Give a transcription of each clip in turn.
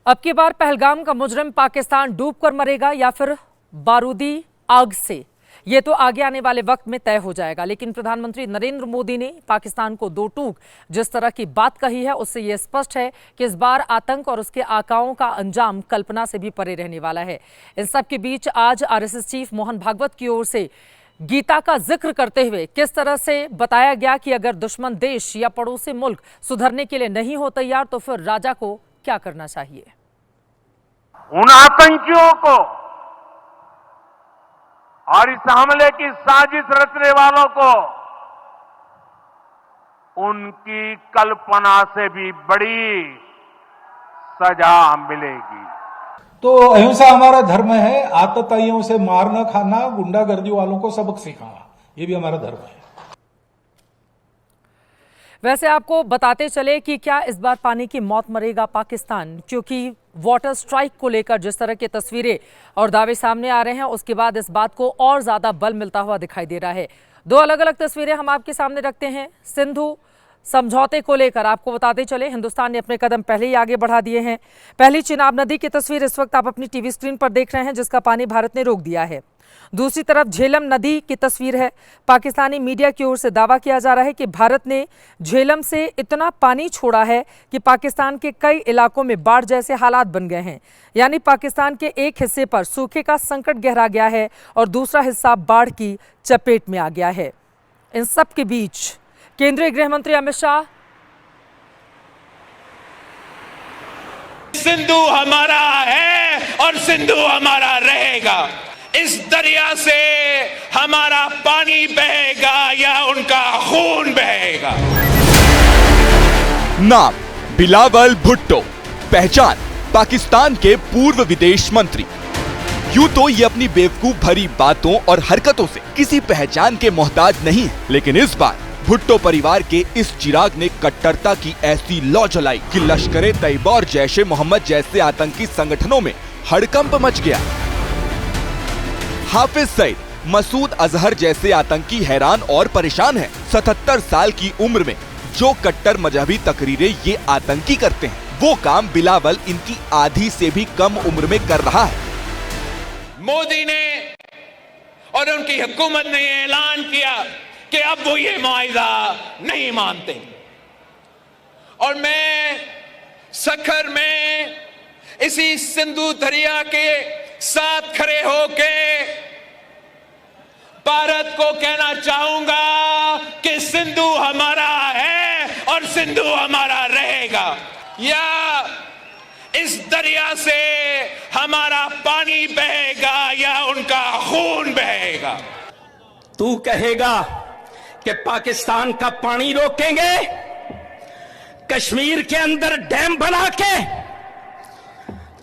अब की बार पहलगाम का मुजरिम पाकिस्तान डूबकर मरेगा या फिर बारूदी आग से, ये तो आगे आने वाले वक्त में तय हो जाएगा। लेकिन प्रधानमंत्री नरेंद्र मोदी ने पाकिस्तान को दो टूक जिस तरह की बात कही है, उससे यह स्पष्ट है कि इस बार आतंक और उसके आकाओं का अंजाम कल्पना से भी परे रहने वाला है। इन सब के बीच आज आरएसएस चीफ मोहन भागवत की ओर से गीता का जिक्र करते हुए किस तरह से बताया गया कि अगर दुश्मन देश या पड़ोसी मुल्क सुधरने के लिए नहीं हो तैयार तो फिर राजा को क्या करना चाहिए। उन आतंकियों को और इस हमले की साजिश रचने वालों को उनकी कल्पना से भी बड़ी सजा मिलेगी। तो अहिंसा हमारा धर्म है। आतताइयों से मार न खाना, गुंडागर्दी वालों को सबक सिखाना, ये भी हमारा धर्म है। वैसे आपको बताते चले कि क्या इस बार पानी की मौत मरेगा पाकिस्तान, क्योंकि वाटर स्ट्राइक को लेकर जिस तरह की तस्वीरें और दावे सामने आ रहे हैं, उसके बाद इस बात को और ज्यादा बल मिलता हुआ दिखाई दे रहा है। दो अलग अलग तस्वीरें हम आपके सामने रखते हैं। सिंधु समझौते को लेकर आपको बताते चले, हिंदुस्तान ने अपने कदम पहले ही आगे बढ़ा दिए हैं। पहली चिनाब नदी की तस्वीर इस वक्त आप अपनी टीवी स्क्रीन पर देख रहे हैं, जिसका पानी भारत ने रोक दिया है। दूसरी तरफ झेलम नदी की तस्वीर है। पाकिस्तानी मीडिया की ओर से दावा किया जा रहा है कि भारत ने झेलम से इतना पानी छोड़ा है कि पाकिस्तान के कई इलाकों में बाढ़ जैसे हालात बन गए हैं। यानी पाकिस्तान के एक हिस्से पर सूखे का संकट गहरा गया है और दूसरा हिस्सा बाढ़ की चपेट में आ गया है। इन सब के बीच केंद्रीय गृह मंत्री अमित शाह, सिंधु हमारा है और सिंधु हमारा रहेगा। इस दरिया से हमारा पानी बहेगा या उनका खून बहेगा। नाम बिलावल भुट्टो, पहचान पाकिस्तान के पूर्व विदेश मंत्री। यूं तो ये अपनी बेवकूफ भरी बातों और हरकतों से किसी पहचान के मोहताज नहीं है, लेकिन इस बार भुट्टो परिवार के इस चिराग ने कट्टरता की ऐसी लौ जलाई कि लश्कर तैयबा और जैश-ए मोहम्मद जैसे आतंकी संगठनों में हड़कंप मच गया। हाफिज सईद, मसूद अजहर जैसे आतंकी हैरान और परेशान हैं। 77 साल की उम्र में जो कट्टर मजहबी तकरीरें ये आतंकी करते हैं, वो काम बिलावल इनकी आधी से भी कम उम्र में कर रहा है। मोदी ने और उनकी हुकूमत ने ऐलान किया कि अब वो ये मुआहिदा नहीं मानते, और मैं सखर में इसी सिंधु दरिया के साथ खड़े होके भारत को कहना चाहूंगा कि सिंधु हमारा है और सिंधु हमारा रहेगा। या इस दरिया से हमारा पानी बहेगा या उनका खून बहेगा। तू कहेगा कि पाकिस्तान का पानी रोकेंगे, कश्मीर के अंदर डैम बना के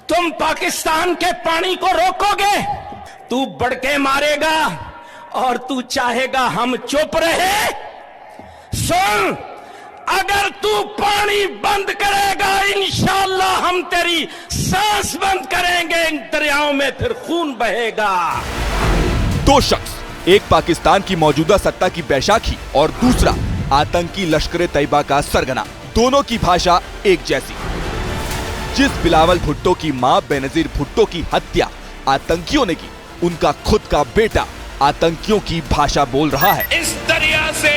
तुम पाकिस्तान के पानी को रोकोगे। तू बड़के मारेगा और तू चाहेगा हम चुप रहे। सुन, अगर तू पानी बंद करेगा, इंशाअल्लाह हम तेरी सांस बंद करेंगे। इन दरियाओं में फिर खून बहेगा। दो शख्स, एक पाकिस्तान की मौजूदा सत्ता की बैशाखी और दूसरा आतंकी लश्कर तैयबा का सरगना, दोनों की भाषा एक जैसी। जिस बिलावल भुट्टो की मां बेनजीर भुट्टो की हत्या आतंकियों ने की, उनका खुद का बेटा आतंकियों की भाषा बोल रहा है। इस दरिया से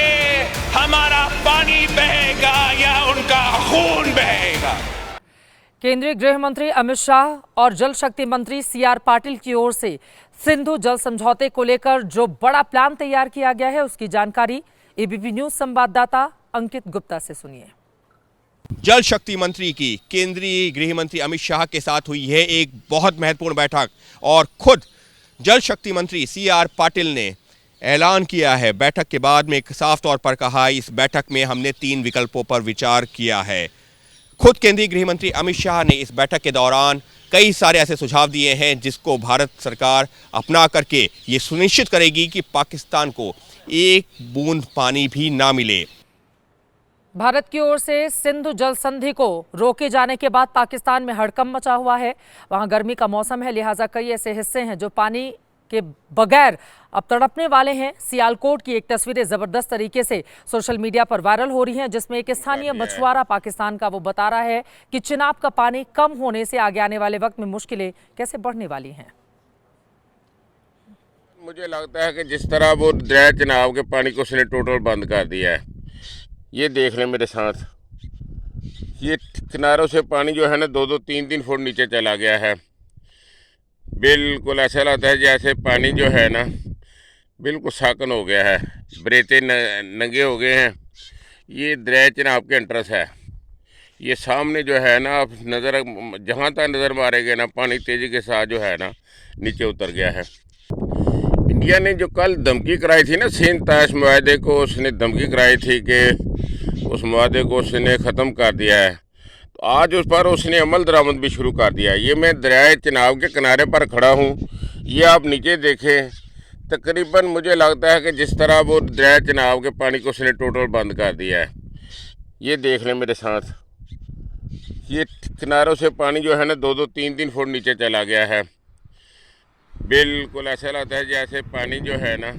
हमारा पानी बहेगा या उनका खून बहेगा। केंद्रीय गृह मंत्री अमित शाह और जल शक्ति मंत्री सीआर पाटिल की ओर से सिंधु जल समझौते को लेकर जो बड़ा प्लान तैयार किया गया है, उसकी जानकारी एबीपी न्यूज संवाददाता अंकित गुप्ता से सुनिए। जल शक्ति मंत्री की केंद्रीय गृह मंत्री अमित शाह के साथ हुई है एक बहुत महत्वपूर्ण बैठक, और खुद जल शक्ति मंत्री सीआर पाटिल ने ऐलान किया है। बैठक के बाद में एक साफ तौर पर कहा, इस बैठक में हमने 3 विकल्पों पर विचार किया है। खुद केंद्रीय गृह मंत्री अमित शाह ने इस बैठक के दौरान कई सारे ऐसे सुझाव दिए हैं जिसको भारत सरकार अपना करके ये सुनिश्चित करेगी कि पाकिस्तान को एक बूंद पानी भी ना मिले। भारत की ओर से सिंधु जल संधि को रोके जाने के बाद पाकिस्तान में हड़कंप मचा हुआ है। वहां गर्मी का मौसम है, लिहाजा कई ऐसे हिस्से हैं जो पानी के बगैर अब तड़पने वाले हैं। सियालकोट की एक तस्वीरें जबरदस्त तरीके से सोशल मीडिया पर वायरल हो रही हैं, जिसमें एक स्थानीय मछुआरा पाकिस्तान का वो बता रहा है कि चिनाब का पानी कम होने से आगे आने वाले वक्त में मुश्किलें कैसे बढ़ने वाली हैं। मुझे लगता है कि जिस तरह वो दरिया चिनाब के पानी को उसने टोटल बंद कर दिया है। ये देख लें मेरे साथ, ये किनारों से पानी जो है ना 2-2, 3-3 फुट नीचे चला गया है। बिल्कुल ऐसा लगता है जैसे पानी जो है ना बिल्कुल साकन हो गया है, बरेते नंगे हो गए हैं। ये दरिया चिनाब के एंट्रेंस है। ये सामने जो है ना आप नज़र जहाँ तक नज़र मारेंगे ना पानी तेज़ी के साथ जो है ना नीचे उतर गया है। इंडिया ने जो कल धमकी कराई थी ना सिंध ताश मुआहदे को, उसने धमकी कराई थी कि उस मुआहदे को उसने ख़त्म कर दिया है, तो आज उस पर उसने अमल दरामद भी शुरू कर दिया। ये मैं दरिया चिनाब के किनारे पर खड़ा हूँ। ये आप नीचे देखें, तकरीबन मुझे लगता है कि जिस तरह वो दरिया चिनाब के पानी को उसने टोटल बंद कर दिया है। ये देख लें मेरे साथ, ये किनारों से पानी जो है ना 2-2, 3-3 फुट नीचे चला गया है। बिल्कुल ऐसा लगता है जैसे पानी जो है ना।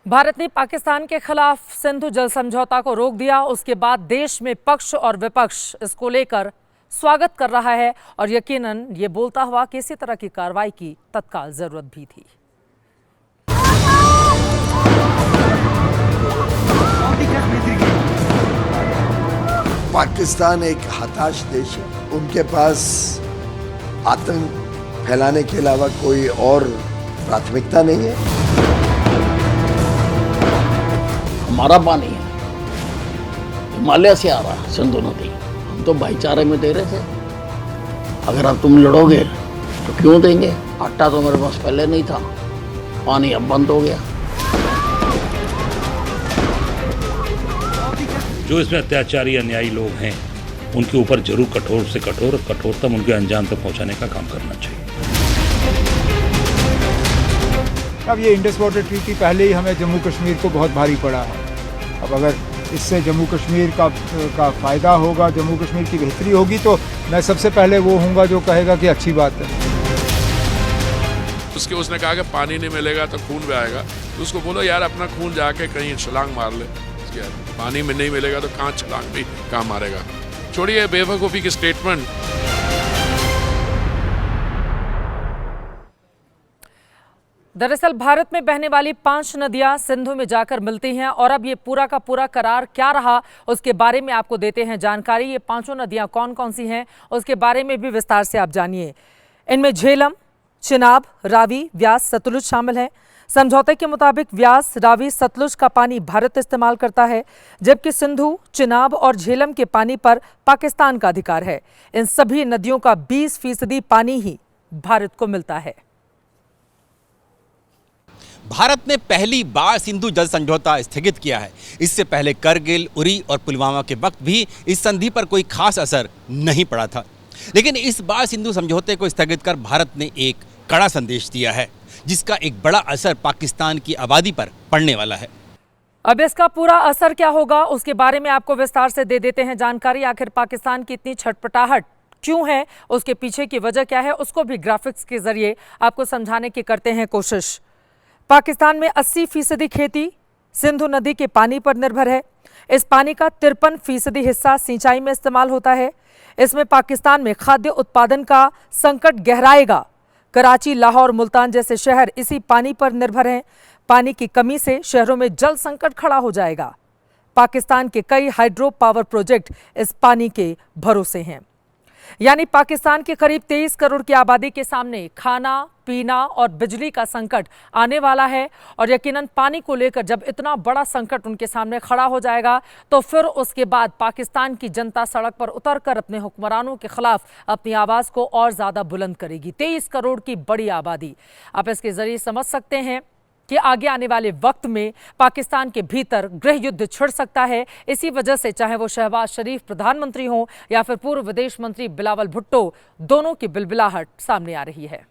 भारत ने पाकिस्तान के खिलाफ सिंधु जल समझौता को रोक दिया। उसके बाद देश में पक्ष और विपक्ष इसको लेकर स्वागत कर रहा है और यकीनन ये बोलता हुआ कि इसी तरह की कार्रवाई की तत्काल जरूरत भी थी। पाकिस्तान एक हताश देश है। उनके पास आतंक फैलाने के अलावा कोई और प्राथमिकता नहीं है। हमारा पानी है, हिमालय से आ रहा है, सिंधु नदी। हम तो भाईचारे में दे रहे थे। अगर अब तुम लड़ोगे तो क्यों देंगे? आटा तो मेरे पास पहले नहीं था, पानी अब बंद हो गया। जो इसमें अत्याचारी अन्यायी लोग हैं उनके ऊपर जरूर कठोर से कठोरतम उनके अंजाम तक पहुंचाने का काम करना चाहिए। अब ये इंडस वाटर ट्रीटी पहले ही हमें जम्मू कश्मीर को बहुत भारी पड़ा है। अब अगर इससे जम्मू कश्मीर का फ़ायदा होगा, जम्मू कश्मीर की बेहतरी होगी, तो मैं सबसे पहले वो हूँगा जो कहेगा कि अच्छी बात है। उसने कहा कि पानी नहीं मिलेगा तो खून बहाएगा, तो उसको बोलो यार अपना खून जाके कहीं छलांग मार ले। पानी में नहीं मिलेगा तो कहाँ छलांग भी कहाँ मारेगा। छोड़िए बेवकूफ़ी की स्टेटमेंट। दरअसल भारत में बहने वाली 5 नदियां सिंधु में जाकर मिलती हैं और अब ये पूरा का पूरा करार क्या रहा उसके बारे में आपको देते हैं जानकारी। ये 5 नदियां कौन कौन सी हैं उसके बारे में भी विस्तार से आप जानिए। इनमें झेलम, चिनाब, रावी, व्यास, सतलुज शामिल हैं। समझौते के मुताबिक व्यास, रावी, सतलुज का पानी भारत इस्तेमाल करता है, जबकि सिंधु, चिनाब और झेलम के पानी पर पाकिस्तान का अधिकार है। इन सभी नदियों का 20% पानी ही भारत को मिलता है। भारत ने पहली बार सिंधु जल समझौता स्थगित किया है। इससे पहले करगिल, उरी और पुलवामा के वक्त भी इस संधि पर कोई खास असर नहीं पड़ा था, लेकिन इस बार सिंधु समझौते को स्थगित कर भारत ने एक कड़ा संदेश दिया है, जिसका एक बड़ा असर पाकिस्तान की आबादी पर पड़ने वाला है। अब इसका पूरा असर क्या होगा उसके बारे में आपको विस्तार से दे देते हैं जानकारी। आखिर पाकिस्तान की इतनी छटपटाहट क्यों है, उसके पीछे की वजह क्या है, उसको भी ग्राफिक्स के जरिए आपको समझाने की करते हैं कोशिश। पाकिस्तान में 80% खेती सिंधु नदी के पानी पर निर्भर है। इस पानी का 53% हिस्सा सिंचाई में इस्तेमाल होता है। इसमें पाकिस्तान में खाद्य उत्पादन का संकट गहराएगा। कराची, लाहौर, मुल्तान जैसे शहर इसी पानी पर निर्भर हैं। पानी की कमी से शहरों में जल संकट खड़ा हो जाएगा। पाकिस्तान के कई हाइड्रो पावर प्रोजेक्ट इस पानी के भरोसे हैं। यानी पाकिस्तान के करीब 23 करोड़ की आबादी के सामने खाना, पीना और बिजली का संकट आने वाला है। और यकीनन पानी को लेकर जब इतना बड़ा संकट उनके सामने खड़ा हो जाएगा तो फिर उसके बाद पाकिस्तान की जनता सड़क पर उतरकर अपने हुक्मरानों के खिलाफ अपनी आवाज को और ज्यादा बुलंद करेगी। 23 करोड़ की बड़ी आबादी, आप इसके जरिए समझ सकते हैं कि आगे आने वाले वक्त में पाकिस्तान के भीतर गृह युद्ध छिड़ सकता है। इसी वजह से चाहे वो शहबाज शरीफ प्रधानमंत्री हो या फिर पूर्व विदेश मंत्री बिलावल भुट्टो, दोनों की बिलबिलाहट सामने आ रही है।